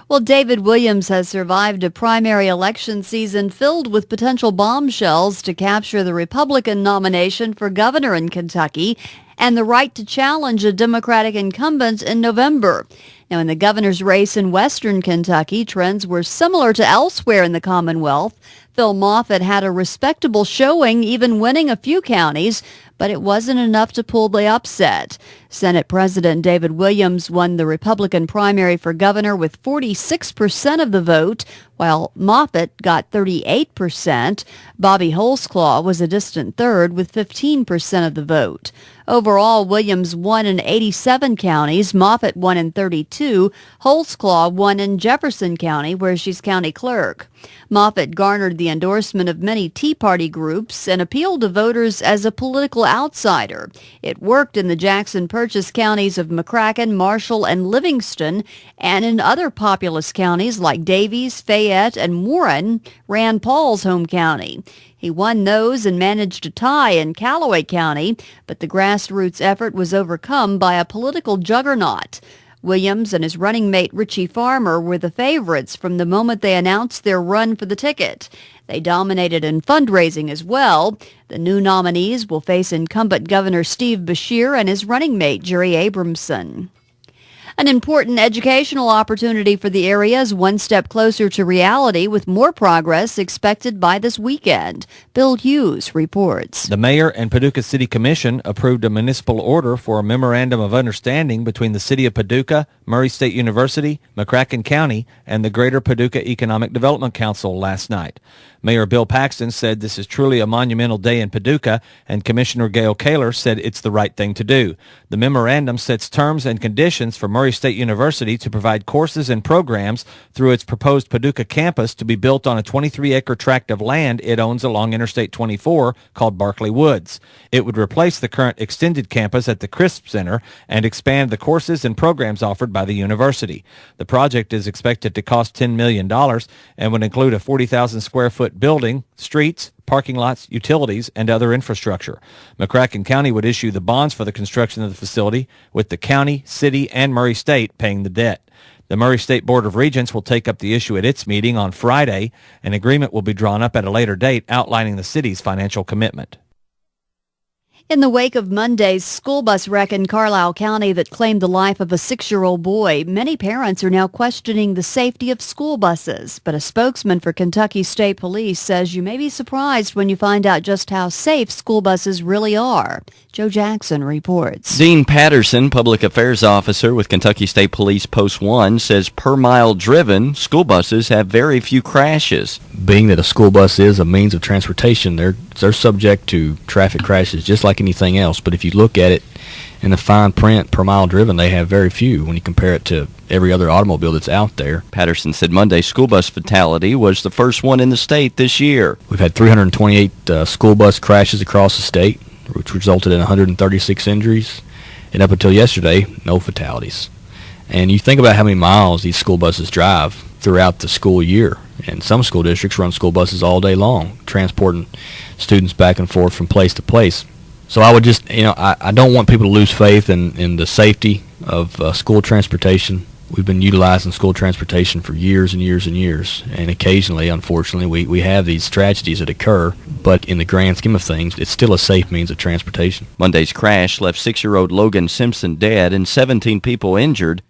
Well, David Williams has survived a primary election season filled with potential bombshells to capture the Republican nomination for governor in Kentucky and the right to challenge a Democratic incumbent in November. Now, in the governor's race in western Kentucky, trends were similar to elsewhere in the Commonwealth. Phil Moffitt had a respectable showing, even winning a few counties, but it wasn't enough to pull the upset. Senate President David Williams won the Republican primary for governor with 46% of the vote, while Moffitt got 38%. Bobby Holzclaw was a distant third with 15% of the vote. Overall, Williams won in 87 counties, Moffitt won in 32, Holzclaw won in Jefferson County, where she's county clerk. Moffitt garnered the endorsement of many Tea Party groups and appealed to voters as a political outsider. It worked in the Jackson Purchase counties of McCracken, Marshall, and Livingston, and in other populous counties like Davies, Fayette, and Warren, Rand Paul's home county. He won those and managed a tie in Callaway County, but the grassroots effort was overcome by a political juggernaut. Williams and his running mate Richie Farmer were the favorites from the moment they announced their run for the ticket. They dominated in fundraising as well. The new nominees will face incumbent Governor Steve Beshear and his running mate Jerry Abramson. An important educational opportunity for the area is one step closer to reality, with more progress expected by this weekend. Bill Hughes reports. The mayor and Paducah City Commission approved a municipal order for a memorandum of understanding between the City of Paducah, Murray State University, McCracken County, and the Greater Paducah Economic Development Council last night. Mayor Bill Paxton said this is truly a monumental day in Paducah, and Commissioner Gail Kaler said it's the right thing to do. The memorandum sets terms and conditions for Murray State University to provide courses and programs through its proposed Paducah campus to be built on a 23-acre tract of land it owns along Interstate 24 called Barkley Woods. It would replace the current extended campus at the Crisp Center and expand the courses and programs offered by the university. The project is expected to cost $10 million and would include a 40,000 square foot building, streets, parking lots, utilities, and other infrastructure. McCracken County would issue the bonds for the construction of the facility, with the county, city, and Murray State paying the debt. The Murray State Board of Regents will take up the issue at its meeting on Friday. An agreement will be drawn up at a later date outlining the city's financial commitment. In the wake of Monday's school bus wreck in Carlisle County that claimed the life of a 6-year-old boy, many parents are now questioning the safety of school buses. But a spokesman for Kentucky State Police says you may be surprised when you find out just how safe school buses really are. Joe Jackson reports. Dean Patterson, Public Affairs Officer with Kentucky State Police Post 1, says per mile driven, school buses have very few crashes. Being that a school bus is a means of transportation, they're subject to traffic crashes just like anything else. But if you look at it in the fine print per mile driven, they have very few when you compare it to every other automobile that's out there. Patterson said Monday's school bus fatality was the first one in the state this year. We've had 328 school bus crashes across the state, which resulted in 136 injuries, and up until yesterday, no fatalities. And you think about how many miles these school buses drive throughout the school year, and some school districts run school buses all day long, transporting students back and forth from place to place. So I would just, I don't want people to lose faith in the safety of school transportation. We've been utilizing school transportation for years and years and years, and occasionally, unfortunately, we have these tragedies that occur, but in the grand scheme of things, it's still a safe means of transportation. Monday's crash left 6-year-old Logan Simpson dead and 17 people injured.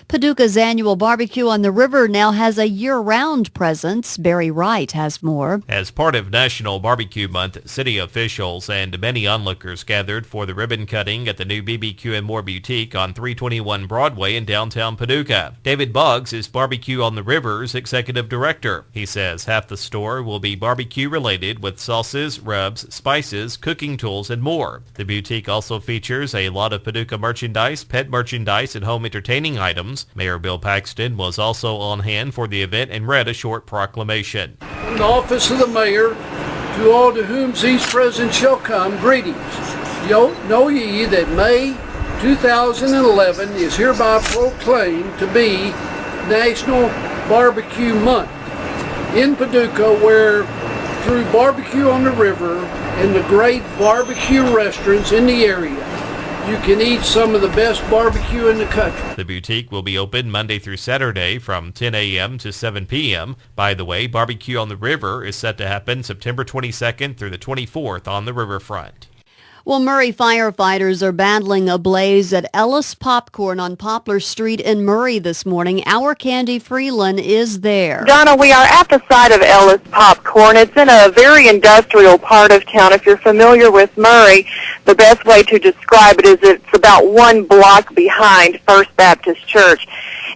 Paducah's annual barbecue on the river now has a year-round presence. Barry Wright has more. As part of National Barbecue Month, city officials and many onlookers gathered for the ribbon cutting at the new BBQ & More Boutique on 321 Broadway in downtown Paducah. David Boggs is Barbecue on the River's executive director. He says half the store will be barbecue-related with sauces, rubs, spices, cooking tools, and more. The boutique also features a lot of Paducah merchandise, pet merchandise, and home entertaining items. Mayor Bill Paxton was also on hand for the event and read a short proclamation. In the office of the mayor, to all to whom these presents shall come, greetings. Know ye that May 2011 is hereby proclaimed to be National Barbecue Month in Paducah, where through Barbecue on the River and the great barbecue restaurants in the area, you can eat some of the best barbecue in the country. The boutique will be open Monday through Saturday from 10 a.m. to 7 p.m. By the way, Barbecue on the River is set to happen September 22nd through the 24th on the riverfront. Well, Murray firefighters are battling a blaze at Ellis Popcorn on Poplar Street in Murray this morning. Our Candy Freeland is there. Donna, we are at the site of Ellis Popcorn. It's in a very industrial part of town. If you're familiar with Murray, the best way to describe it is it's about 1 block behind First Baptist Church.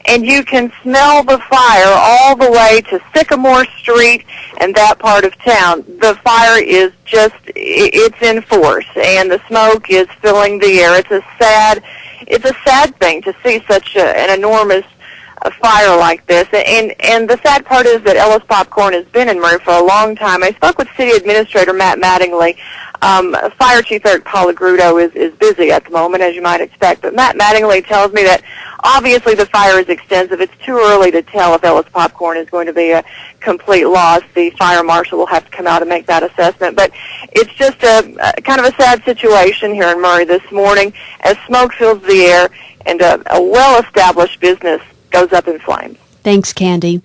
And you can smell the fire all the way to Sycamore Street and that part of town. The fire is it's in force, and the smoke is filling the air. It's a sad thing to see such an enormous fire like this. And the sad part is that Ellis Popcorn has been in Murray for a long time. I spoke with City Administrator Matt Mattingly. Fire Chief Eric Palagrudo is busy at the moment, as you might expect. But Matt Mattingly tells me that obviously the fire is extensive. It's too early to tell if Ellis Popcorn is going to be a complete loss. The fire marshal will have to come out and make that assessment. But it's just a kind of a sad situation here in Murray this morning as smoke fills the air and a well-established business goes up in flames. Thanks, Candy.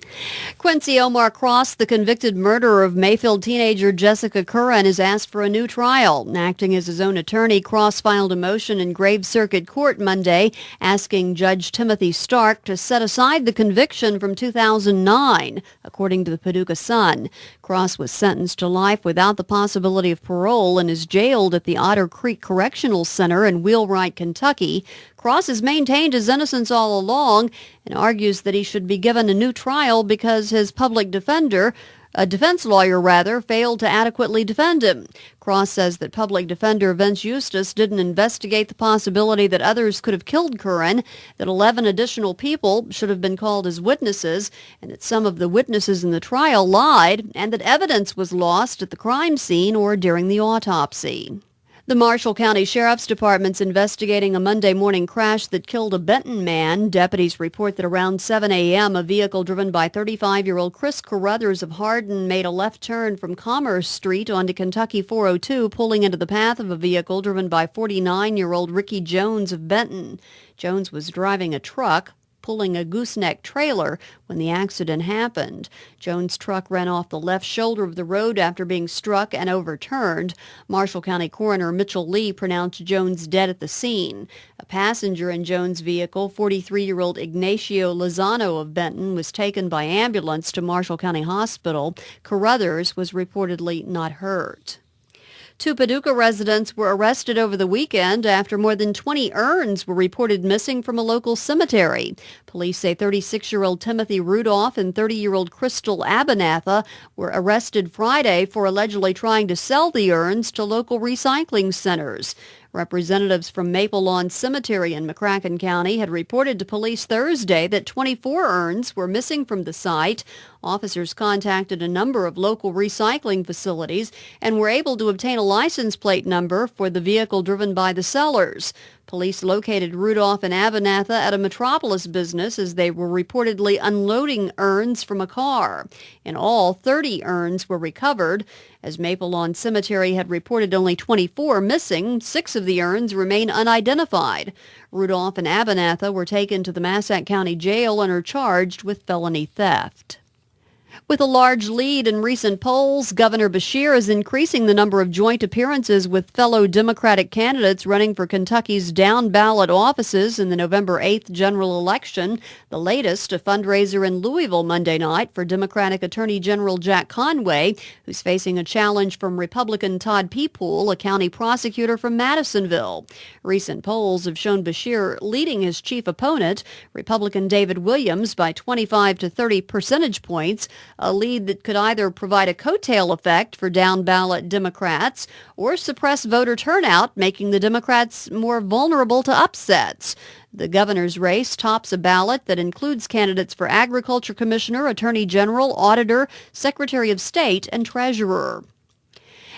Quincy Omar Cross, the convicted murderer of Mayfield teenager Jessica Curran, has asked for a new trial. Acting as his own attorney, Cross filed a motion in Graves Circuit Court Monday asking Judge Timothy Stark to set aside the conviction from 2009, according to the Paducah Sun. Cross was sentenced to life without the possibility of parole and is jailed at the Otter Creek Correctional Center in Wheelwright, Kentucky. Cross has maintained his innocence all along and argues that he should be given a new trial because his defense lawyer, failed to adequately defend him. Cross says that public defender Vince Eustace didn't investigate the possibility that others could have killed Curran, that 11 additional people should have been called as witnesses, and that some of the witnesses in the trial lied, and that evidence was lost at the crime scene or during the autopsy. The Marshall County Sheriff's Department's investigating a Monday morning crash that killed a Benton man. Deputies report that around 7 a.m., a vehicle driven by 35-year-old Chris Carruthers of Hardin made a left turn from Commerce Street onto Kentucky 402, pulling into the path of a vehicle driven by 49-year-old Ricky Jones of Benton. Jones was driving a truck, pulling a gooseneck trailer when the accident happened. Jones' truck ran off the left shoulder of the road after being struck and overturned. Marshall County Coroner Mitchell Lee pronounced Jones dead at the scene. A passenger in Jones' vehicle, 43-year-old Ignacio Lozano of Benton, was taken by ambulance to Marshall County Hospital. Carruthers was reportedly not hurt. 2 Paducah residents were arrested over the weekend after more than 20 urns were reported missing from a local cemetery. Police say 36-year-old Timothy Rudolph and 30-year-old Crystal Abernatha were arrested Friday for allegedly trying to sell the urns to local recycling centers. Representatives from Maple Lawn Cemetery in McCracken County had reported to police Thursday that 24 urns were missing from the site. Officers contacted a number of local recycling facilities and were able to obtain a license plate number for the vehicle driven by the sellers. Police located Rudolph and Abernatha at a Metropolis business as they were reportedly unloading urns from a car. In all, 30 urns were recovered. As Maple Lawn Cemetery had reported only 24 missing, 6 of the urns remain unidentified. Rudolph and Abernatha were taken to the Massac County Jail and are charged with felony theft. With a large lead in recent polls, Governor Beshear is increasing the number of joint appearances with fellow Democratic candidates running for Kentucky's down-ballot offices in the November 8th general election. The latest, a fundraiser in Louisville Monday night for Democratic Attorney General Jack Conway, who's facing a challenge from Republican Todd Peepool, a county prosecutor from Madisonville. Recent polls have shown Beshear leading his chief opponent, Republican David Williams, by 25 to 30 percentage points, a lead that could either provide a coattail effect for down-ballot Democrats or suppress voter turnout, making the Democrats more vulnerable to upsets. The governor's race tops a ballot that includes candidates for Agriculture Commissioner, Attorney General, Auditor, Secretary of State, and Treasurer.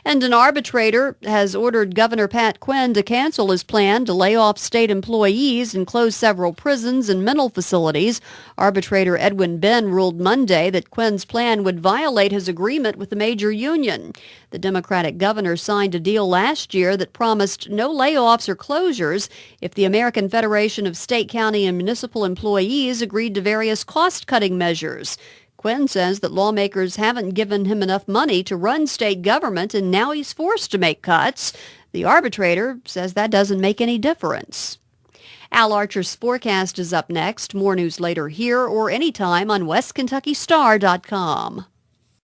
And an arbitrator has ordered Governor Pat Quinn to cancel his plan to lay off state employees and close several prisons and mental facilities. Arbitrator Edwin Benn ruled Monday that Quinn's plan would violate his agreement with the major union. The Democratic governor signed a deal last year that promised no layoffs or closures if the American Federation of State, County, and Municipal Employees agreed to various cost-cutting measures. Quinn says that lawmakers haven't given him enough money to run state government, and now he's forced to make cuts. The arbitrator says that doesn't make any difference. Al Archer's forecast is up next. More news later here or anytime on WestKentuckyStar.com.